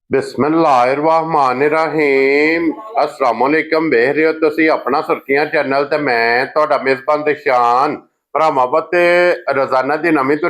ਬਿਸਮਿल्लाहिर्रहमानिर्रहीम अस्सलाम वालेकुम। ਵੇਖ ਰਹੇ ਹੋ ਤੁਸੀਂ ਆਪਣਾ ਸੁਰਖੀਆਂ ਚੈਨਲ ਤੇ ਮੈਂ ਤੁਹਾਡਾ ਮੇਜ਼ਬਾਨ ਦਿਸ਼ਾਨ ਭਰਾਵਾਂ ਤੇ ਰੋਜ਼ਾਨਾ ਦੀ ਨਵੀਂ ਤੋਂ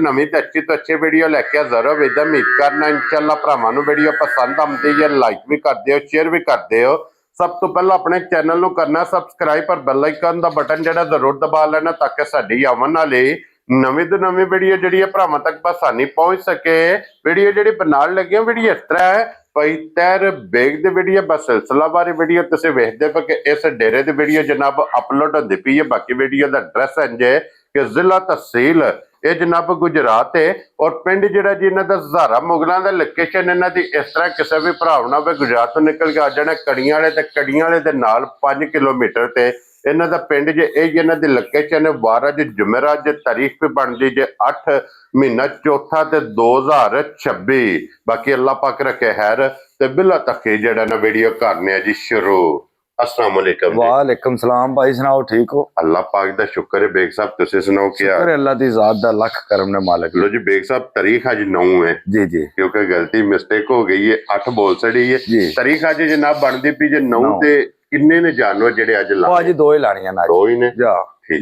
ਅੱਛੀ ਵੀਡੀਓ ਲੈ ਕੇ ਹਾਜ਼ਰ ਹਾਂ। ਉਮੀਦ ਕਰਨਾ ਇਨਸ਼ਾਅੱਲਾ ਭਰਾਵਾਂ ਨੂੰ ਵੀਡੀਓ ਪਸੰਦ ਆਉਂਦੀ ਹੈ। ਲਾਈਕ ਵੀ ਕਰਦੇ ਹੋ, ਸ਼ੇਅਰ ਵੀ ਕਰਦੇ ਹੋ। ਸਭ ਤੋਂ ਪਹਿਲਾਂ ਆਪਣੇ ਚੈਨਲ ਨੂੰ ਕਰਨਾ ਸਬਸਕ੍ਰਾਈਬ ਪਰ ਬੈਲ ਆਈਕਨ ਦਾ ਬਟਨ ਜਿਹੜਾ ਜ਼ਰੂਰ ਦਬਾ ਲੈਣਾ ਤਾਂ ਕਿ ਸਾਡੀ ਆਉਣ ਵਾਲੀ ਨਵੀਂ ਤੋਂ ਨਵੀਂ ਵੀਡੀਓ ਜਿਹੜੀ ਹੈ ਭਰਾਵਾਂ ਤੱਕ ਆਸਾਨੀ ਪਹੁੰਚ ਸਕੇ। ਵੀਡੀਓ ਜਿਹੜੀ ਬਣਾਉਣ ਲੱਗਿਆ ਵੀਡੀਓ ਇਸ ਤਰ੍ਹਾਂ ਹੈ ਭਾਈ ਤੈਰ ਬੇਗ ਦੀ ਵੀਡੀਓ ਬਸ ਸਿਲਸਿਲਾਵਾਰੀ ਵੀਡੀਓ ਤੁਸੀਂ ਵੇਖਦੇ ਪਏ ਕਿ ਇਸ ਡੇਰੇ ਦੀ ਵੀਡੀਓ ਜਨਾਬ ਅਪਲੋਡ ਹੁੰਦੀ ਪਈ ਹੈ। ਬਾਕੀ ਵੀਡੀਓ ਦਾ ਐਡਰੈਸ ਹੈ ਜੇ ਕਿ ਜ਼ਿਲ੍ਹਾ ਤਹਿਸੀਲ ਇਹ ਜਨਾਬ ਗੁਜਰਾਤ ਹੈ ਔਰ ਪਿੰਡ ਜਿਹੜਾ ਜੀ ਇਹਨਾਂ ਦਾ ਹਜ਼ਾਰਾ ਮੁਗਲਾਂ ਦਾ ਲੋਕੇਸ਼ਨ ਇਹਨਾਂ ਦੀ ਇਸ ਤਰ੍ਹਾਂ ਕਿਸੇ ਵੀ ਭਰਾ ਨਾ ਹੋਵੇ ਗੁਜਰਾਤ ਤੋਂ ਨਿਕਲ ਕੇ ਆ ਜਾਣਾ ਕੜੀਆਂ ਵਾਲੇ ਤੇ ਕੜੀਆਂ ਵਾਲੇ ਦੇ ਨਾਲ 5 ਕਿਲੋਮੀਟਰ ਤੇ ਇਹਨਾਂ ਦਾ ਪਿੰਡ ਜੇ ਇਹ ਇਹਨਾਂ ਦੀ ਲੋਕੇਸ਼ਨ ਹੈ। 12 ਜੁਮੇਰਾਤ ਜੇ ਤਾਰੀਖ ਵੀ ਬਣਦੀ ਜੇ 8 ਮਹੀਨਾ ਚੌਥਾ ਤੇ 2026। ਬਾਕੀ ਅੱਲਾਹ ਪਾਕ ਰੱਖੇ ਖੈਰ ਤੇ ਬਿਲਾ ਤੱਕ ਜਿਹੜਾ ਨਾ ਵੀਡੀਓ ਕਰਨੇ ਆ ਜੀ ਸ਼ੁਰੂ। अस्सलाम वालेकुम। वालेकुम सलाम भाई, सुनाओ ठीक हो? अल्लाह पाक दा शुक्र है। बेग साहब तुसे सुनाओ क्या? शुक्र है अल्लाह दी जात दा लख करम ने मालिक। लो जी बेग साहब तारीख आज 9 है जी जी, क्योंकि गलती मिस्टेक हो गई है 8 बोल सड़ी है जी। तारीख आज जनाब बनदी पई जे 9 ते किन्ने ने जानवर जेडे आज ला आज दो ही लानियां ना, दो ही ने जा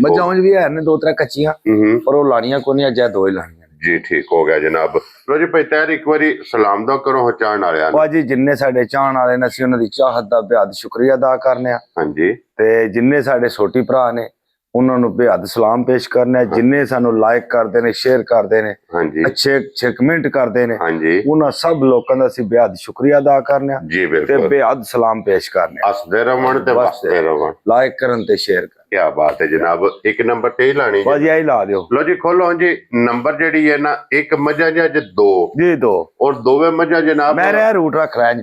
मजां भी है ने 2-3 कच्चियां पर वो लानियां को नहीं अज दो ही लानियां जी। ठीक हो गया जनाब। लो जी भाई तैर एक बारी सलाम दा करो चाहण वालियां नु। भाजी जिन्ने साडे चाहण वाले ने ਅਸੀਂ ਉਹਨਾਂ ਦੀ ਚਾਹਤ ਦਾ ਬੇहद ਸ਼ੁਕਰੀਆ ਅਦਾ ਕਰਨੇ ਆ। ਹਾਂਜੀ ਤੇ ਜਿੰਨੇ ਸਾਡੇ ਛੋਟੀ ਭਰਾ ਨੇ ਉਹਨਾਂ ਨੂੰ ਬੇहद ਸਲਾਮ ਪੇਸ਼ ਕਰਨੇ ਆ। ਜਿੰਨੇ ਸਾਨੂੰ ਲਾਈਕ ਕਰਦੇ ਨੇ, ਸ਼ੇਅਰ ਕਰਦੇ ਨੇ, ਹਾਂਜੀ ਅੱਛੇ ਕਮੈਂਟ ਕਰਦੇ ਨੇ, ਹਾਂਜੀ ਉਹਨਾਂ ਸਭ ਲੋਕਾਂ ਦਾ ਅਸੀਂ ਬੇहद ਸ਼ੁਕਰੀਆ ਅਦਾ ਕਰਨੇ ਆ ਜੀ। ਤੇ ਬਿਲਕੁਲ ਬੇहद ਸਲਾਮ ਪੇਸ਼ ਕਰਨੇ ਆ। ਹੱਸਦੇ ਰਵਣ ਤੇ ਵਸਦੇ ਰਵਣ, ਲਾਈਕ ਕਰਨ ਤੇ ਸ਼ੇਅਰ ਕਰਨ। क्या बात है जनाब। एक नंबर ते ही लानी भाजी यही ला दियो। लो जी खोलो जी नंबर जेडी है ना एक मजा जज 2 जी 2 और दोवे मजा जनाब मेरे रूट रख रहा है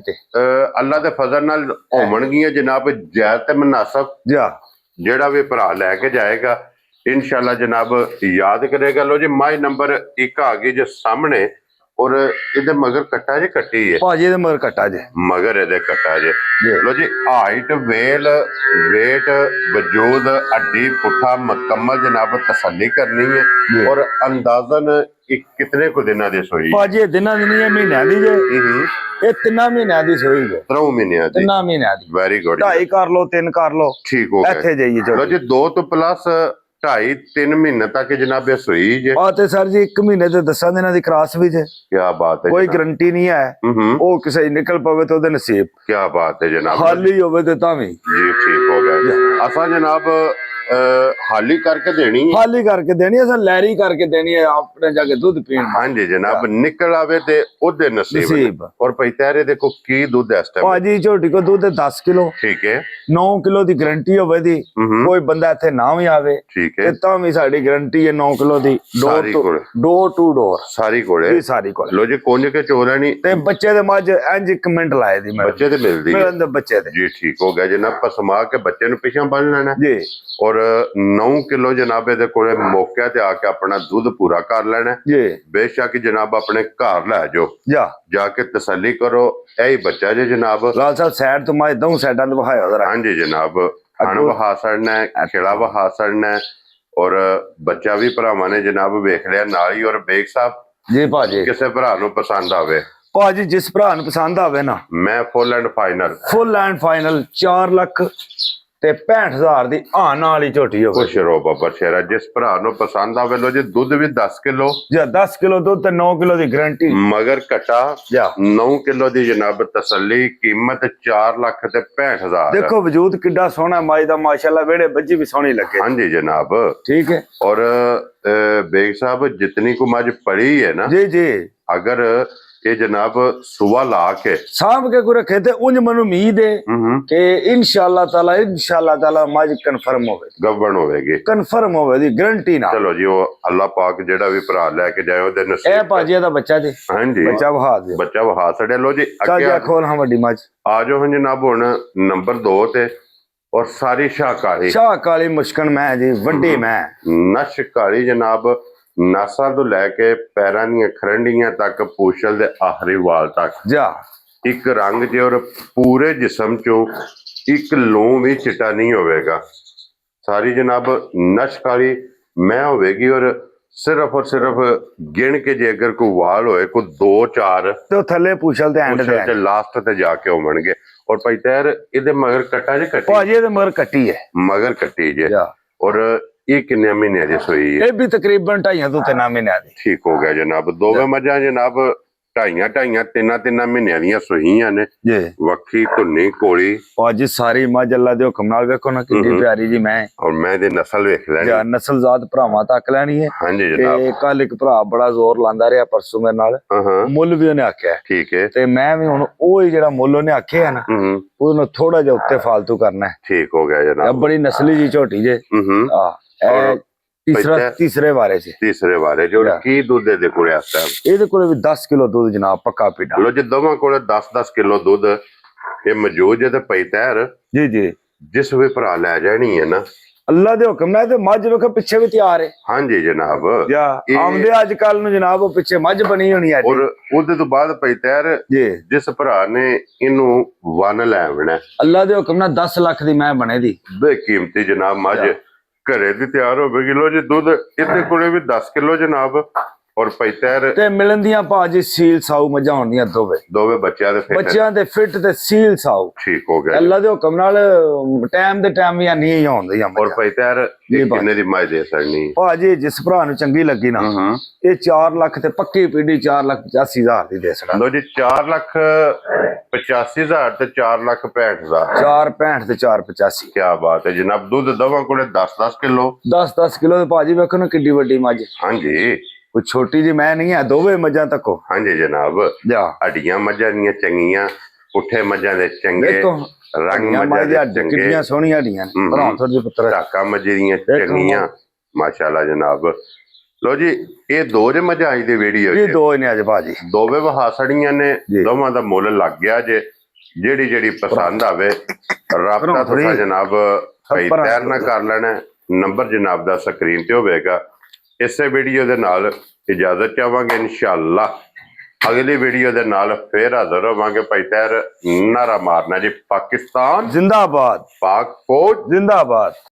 अल्लाह दे फजल नाल होवणगीਆਂ जनाब जायज ते मुनासिब जा जेड़ा भी भरा लेके जाएगा इंशाल्लाह जनाब याद करेगा। लो जी माई नंबर 1 आ गई जो सामने और इधे मगर कट्टा जे कट्टी है भाजी दे मगर कट्टा जे मगर इधे कट्टा जे। लो जी हाइट वेल वेट वजूद अड्डी पुठा मुकम्मल जनाब तसल्ली करनी है और अंदाजन कितने को दिना दी सोई? भाजी दिना दी नहीं है, महीना दी जे। ये 3 महीना दी सोई जे। 3 महीने दी 3 महीना दी। Very good. 2.5 कर लो 3 कर लो ठीक हो गया। इथे जाइए लो जी 2 तो प्लस 2.5-3 महीने तक जनाब ये सोई जे। आते सर जी 1 महीने ते 10 दिना दी क्रॉस भी जे। क्या बात है, कोई गारंटी नहीं है वो किसे निकल पवे तो ओदे नसीब। क्या बात है जनाब। खाली होवे ते तावी जी ठीक हो गया। असा जनाब हाली करके देनी है, खाली करके देनी है, लहरी करके देनी है अपने जाके दूध पीन। हाँ जी जनाब निकल आवे ते ओदे नसीब। और भाई तेरे देखो की दूध है इस टाइम? भाजी झोटी को दूध 10 किलो। ठीक है 9 किलो दी गारंटी होवे दी। कोई बंदा इथे ना भी आवे ठीक है ता भी साडी गारंटी है 9 किलो दी। डोर टू डोर सारी कोड़े जी सारी कोड़े। लो जी कोने के चोरा नहीं ते बच्चे दे मज इंज कमेंट लाए दी मैं बच्चे ते मिलदी है मेरे बच्चे दे जी। ठीक हो गया जनाब पसमा के बच्चे नु पीछे बन लेना जी। और 9 किलो जनाब दे कोले मौके ते आके अपना दूध पूरा कर लेना जी। बेशक जनाब अपने घर लै जाओ जा जाके तसल्ली करो यही बच्चा जे जनाब। लाल साहब साइड तो मज दऊं साइडां ते बहाया जरा। हाँ जी जनाब खान बहा सड़ना है खिला बहा सड़ना है और बच्चा भी भरावां ने जनाब वेख लिया नाल ही। और बेग साहब जी भाजी किसे भरा नु पसंद आवे भाजी जिस भरा नु पसंद आवे ना मैं फुल एंड फाइनल 4 ਲੱਖ ਤੇ 65,000 ਦੀ ਆਣ ਵਾਲੀ ਝੋਟੀ ਹੋਵੇ। खुश रहो बाबा शेरा जिस भरा नु पसंद आवे। लो जी दूध भी 10 किलो ਜਾਂ 10 ਕਿਲੋ ਦੁੱਧ ਤੇ 9 ਕਿਲੋ ਦੀ ਗਾਰੰਟੀ मगर कटा जा 9 किलो दी जनाब तसल्ली कीमत 4 ਲੱਖ ਤੇ 65,000। देखो वजूद किड्डा सोहना माई दा माशाल्लाह वेड़े बज्जी भी सोहनी लगे। हाँ जी जनाब ठीक है। और बेग साहब जितनी को मज पड़ी है ना जी जी अगर ये जनाब सुबह ला के सांभ के को रखे थे उंज मनु उम्मीद है कि इंशाल्लाह ताला मज कन्फर्म होवे गबन होवेगी कन्फर्म होवे दी गारंटी ना। चलो जी वो अल्लाह पाक जेड़ा भी भरा लेके जाए ओदे नसीब। ए भाजी दा बच्चा जी। हाँ जी बच्चा बहा दे बच्चा वहा सड़े। लो जी चल अगे जा खोल हम वड्डी मज आ जाओ हम जनाब हुन नंबर 2 ते और सारी शाहकारी शाह काली मुश्कन मैं जी वड्डी मैं नश काली जनाब नासा तो लैके पैरां दी खरंडियां तक पूछल दे आखिरी वाल तक जा एक रंग जे और पूरे जिस्म चो एक लूं भी चिट्टा नहीं होवेगा। सारी जनाब नशकारी मैं होवेगी और ਸਿਰਫ ਔਰ ਸਿਰਫ ਗਿਣ ਕੇ ਜੇ ਅਗਰ ਕੋਈ ਵਾਲ ਹੋਏ ਕੋਈ 2-4 ਤੇ ਉਹ ਥੱਲੇ ਪੁੱਛਲ ਤੇ ਐਂਡ ਤੇ ਤੇ ਲਾਸਟ ਤੇ ਜਾ ਕੇ ਹੋਣਗੇ। ਔਰ ਭਾਈ ਤੈਰ ਇਹਦੇ ਮਗਰ ਕੱਟਾ ਜੇ ਕੱਟੀ ਭਾਜੀ ਇਹਦੇ ਮਗਰ ਕੱਟੀ ਹੈ ਮਗਰ ਕੱਟੀ ਜੇ ਜਾ ਔਰ ਇਹ ਕਿੰਨੇ ਮਹੀਨਿਆਂ ਦੀ ਸੂਈ ਹੈ? ਇਹ ਵੀ ਤਕਰੀਬਨ 2.5 ਤੋਂ 3 ਮਹੀਨਿਆਂ ਦੀ। ਠੀਕ ਹੋ ਗਿਆ ਜਨਾਬ। ਦੋਵੇਂ ਮੱਝਾਂ ਜਨਾਬ 2.5 3 ਮਹੀਨਿਆਂ ਦੀਆਂ ਸੂਈਆਂ ਨੇ। ਜੀ ਵੱਖੀ ਧੁੰਨੀ ਕੋਲੀ ਭਾਜੀ ਸਾਰੀ ਮੱਝ ਅੱਲਾ ਦੇ ਹੁਕਮ ਨਾਲ ਵੇਖੋ ਨਾ ਕਿੰਨੀ ਪਿਆਰੀ ਜੀ ਮੈਂ ਔਰ ਮੈਂ ਦੀ ਨਸਲ ਵੇਖ ਲੈਣੀ। ਜਾਂ ਨਸਲਜ਼ਾਤ ਭਰਾਵਾਂ ਤੱਕ ਲੈਣੀ ਹੈ। ਹਾਂਜੀ ਜਨਾਬ। ਤੇ ਕੱਲ ਇੱਕ ਭਰਾ ਬੜਾ ਜ਼ੋਰ ਲਾਂਦਾ ਰਿਹਾ ਪਰਸੋਂ ਮੇਰੇ ਨਾਲ, ਹਾਂ ਮੁੱਲ ਵੀ ਉਹਨੇ ਆਖਿਆ ਠੀਕ ਹੈ। ਤੇ ਮੈਂ ਵੀ ਹੁਣ ਉਹ ਹੀ ਜਿਹੜਾ ਮੁੱਲ ਉਹਨੇ ਆਖਿਆ ਨਾ ਉਹਨੂੰ ਥੋੜਾ ਜਿਹਾ ਉੱਤੇ ਫਾਲਤੂ ਕਰਨਾ ਹੈ। ਠੀਕ ਹੋ ਗਿਆ ਇਹ ਜਨਾਬ। ਬੜੀ ਨਸਲੀ ਜੀ ਝੋਟੀ ਜੇ। ਆ ਇਹ ਤੀਸਰੇ ਵਾਰੇ ਸੀ। ਤੀਸਰੇ ਵਾਰੇ ਜੋ ਕੀ ਦੁੱਧ ਦੇ ਕੋਲੇ ਆਸਤਾ ਇਹਦੇ ਕੋਲੇ ਵੀ 10 ਕਿਲੋ ਦੁੱਧ ਜਨਾਬ ਪੱਕਾ ਪੀੜਾ। ਲੋ ਜੀ ਦੋਵਾਂ ਕੋਲੇ 10 ਕਿਲੋ ਦੁੱਧ ਇਹ ਮੌਜੂਦ ਜੇ ਤੇ ਪਈ ਤੈਰ ਜੀ ਜੀ ਜਿਸ ਵੀ ਭਰਾ ਲੈ ਜਾਣੀ ਹੈ ਨਾ ਅੱਲਾ ਦੇ ਹੁਕਮ ਨਾਲ। ਤੇ ਮੱਝ ਵੇਖੋ ਪਿੱਛੇ ਵੀ ਤਿਆਰ ਹੈ। ਹਾਂਜੀ ਜਨਾਬ। ਜਾਂ ਆਉਂਦੇ ਅੱਜ ਕੱਲ ਨੂੰ ਜਨਾਬ ਉਹ ਪਿੱਛੇ ਮੱਝ ਬਣੀ ਹੋਣੀ ਹੈ। ਔਰ ਉਹਦੇ ਤੋਂ ਬਾਅਦ ਪਈ ਤੈਰ ਜੀ ਜਿਸ ਭਰਾ ਨੇ ਇਹਨੂੰ ਵਨ ਲੈ ਆਉਣਾ ਅੱਲਾ ਦੇ ਹੁਕਮ ਨਾਲ 10 ਲੱਖ ਦੀ ਮੈਂ ਬਣੇ ਦੀ ਬੇਕੀਮਤੀ ਜਨਾਬ ਮੱਝ ਘਰੇ ਦੀ ਤਿਆਰ ਹੋਵੇਗੀ। ਲੋ ਜੀ ਦੁੱਧ ਇਹਦੇ ਕੋਲੇ ਵੀ 10 ਕਿਲੋ ਜਨਾਬ। ਔਰ ਪਈ ਤੈਰ ਤੇ ਮਿਲਣ ਦੀਆਂ ਭਾਜੀ ਸੀਲ ਸਾਊ ਮੱਝਾਂ ਹੋਣੀਆਂ ਦੋਵੇਂ ਬੱਚਿਆਂ ਦੇ ਫਿੱਟ ਬੱਚਿਆਂ ਦੇ ਫਿੱਟ ਤੇ ਸੀਲ ਸਾਊ। ਠੀਕ ਹੋ ਗਿਆ। ਅੱਲਾ ਦੇ ਹੁਕਮ ਨਾਲ ਟਾਈਮ ਦੇ ਟਾਈਮ ਵੀ ਨਹੀਂ ਹੁੰਦੀਆਂ ਔਰ ਪਈ ਤੈਰ ਇਹ ਕਿੰਨੇ ਦੀ ਮੱਝ ਦੇ ਸਕਣੀ ਭਾਜੀ ਜਿਸ ਭਰਾ ਨੂੰ ਚੰਗੀ ਲੱਗੀ ਨਾ ਇਹ 4 ਲੱਖ ਤੇ ਪੱਕੀ ਪੀੜੀ 4,85,000 ਦੀ ਦੇ ਸਕਦਾ। ਲੋ ਜੀ 4,85,000 ਤੇ 4,65,000 4,65 ਤੇ 4,85। ਕੀ ਬਾਤ ਹੈ ਜਨਾਬ। ਦੁੱਧ ਦੋਵਾਂ ਕੋਲੇ 10 ਕਿਲੋ 10 ਕਿਲੋ ਦੇ ਭਾਜੀ ਵੇਖੋ ਨਾ ਕਿੱਡੀ ਵੱਡੀ ਮੱਝ। ਹਾਂਜੀ ਕੋਈ ਛੋਟੀ ਜੀ ਮੈਂ ਨਹੀਂ ਹੈ। ਦੋਵੇਂ ਮੱਝਾਂ ਤੱਕੋ ਹਾਂਜੀ ਜਨਾਬ। ਜਾ ਹੱਡੀਆਂ ਮੱਝਾਂ ਦੀਆਂ ਚੰਗੀਆਂ ਪੁੱਠੇ ਮੱਝਾਂ ਦੇ ਚੰਗੇ ਦੇਖੋ ਰੰਗ ਮੱਝਾਂ ਦੇ ਚੰਗੇ ਕਿੰਨੀਆਂ ਸੋਹਣੀਆਂ ਹੱਡੀਆਂ ਨੇ। ਭਰਾ ਥੋੜੇ ਪੁੱਤਰ ਧਾਕਾ ਮੱਝੇ ਦੀਆਂ ਚੰਗੀਆਂ ਮਾਸ਼ਾਅੱਲਾ ਜਨਾਬ। ਲੋ ਜੀ ਇਹ ਦੋ ਜੇ ਮੱਝਾਂ ਅੱਜ ਦੀ ਵੀਡੀਓ ਇਹ ਦੋ ਨੇ ਅੱਜ ਭਾਜੀ ਦੋਵੇਂ ਵਹਾਸੜੀਆਂ ਨੇ। ਦੋਵਾਂ ਦਾ ਮੁੱਲ ਲੱਗ ਗਿਆ ਜੇ। ਜਿਹੜੀ ਪਸੰਦ ਆਵੇ ਰਾਬਤਾ ਤੁਸੀਂ ਜਨਾਬ ਭਾਈ ਤੈਰ ਨਾ ਕਰ ਲੈਣਾ। ਨੰਬਰ ਜਨਾਬ ਦਾ ਸਕਰੀਨ ਤੇ ਹੋਵੇਗਾ। ਇਸੇ ਵੀਡੀਓ ਦੇ ਨਾਲ ਇਜਾਜ਼ਤ ਚਾਹਾਂਗੇ। ਇਨਸ਼ਾਅੱਲਾ ਅਗਲੀ ਵੀਡੀਓ ਦੇ ਨਾਲ ਫੇਰ ਹਾਜ਼ਰ ਹੋਵਾਂਗੇ। ਭਾਈ ਤੈਰ ਨਾਰਾ ਮਾਰਨਾ ਜੀ। ਪਾਕਿਸਤਾਨ ਜ਼ਿੰਦਾਬਾਦ, ਪਾਕ ਫੌਜ ਜ਼ਿੰਦਾਬਾਦ।